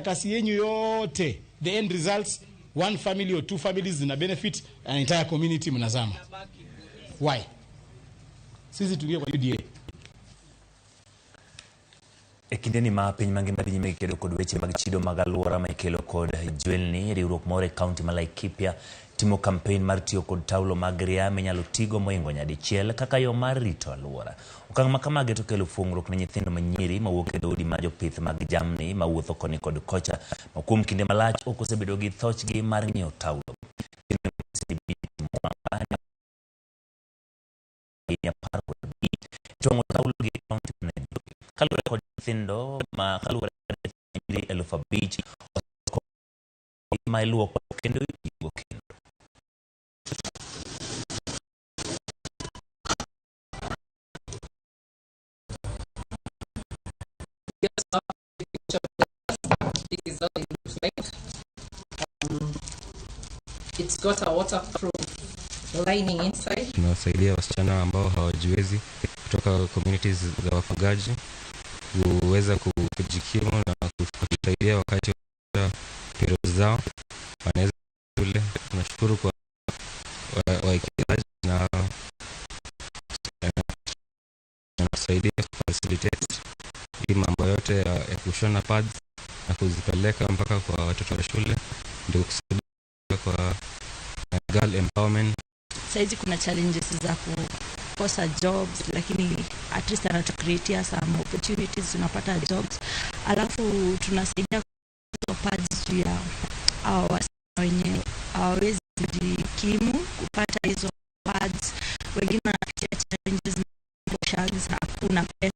kasi yenyu yote, the end results, one family or two families zina benefit, an entire community mnazama. Why? Sisi tuingie kwa UDA. Ekindeni ma piny mangima dhi nyime kedo kod weche mag chido mag aluora ma ikelo kod jwelni. Riwruok moro e kaunti ma Laikipia timo campaign mar tiyo kod tauolo mag ria minyalo tigo moingo nyadichiel kaka yo mar rito aluora. Okang' ma kamagi to kelo fuong'ruok ne nyithindo manyiri mawuok e dhoudi ma jopith mag jamni mawuotho koni kod kocha ma kuom kinde malach ok osebedo gi thochgi mar ng'iewo tauolo. Kaluwore kod nyithindo ma kaluwore kod elufu 5,000 ma iluoko kendo itigo kendo. It's got a waterproof lining inside. Tunasaidia wasichana ambao hawajiwezi kutoka communities za wafugaji kuweza kujikimu na kujisaidia wakati wa period zao. Wanaweza kule. Tunashukuru kwa wawekezaji na wanasaidia facilitate hii mambo yote ya kushona pads na kuzipeleka mpaka kwa watoto wa shule, ndio kusaidia kwa girl empowerment. Saizi kuna challenges za kukosa jobs, lakini at least to create some opportunities, tunapata jobs. Alafu tunasaidia kwa pads juu ya wenye hawawezi kujikimu kupata hizo pads. Wengine wanapitia challenges za hakuna pesa.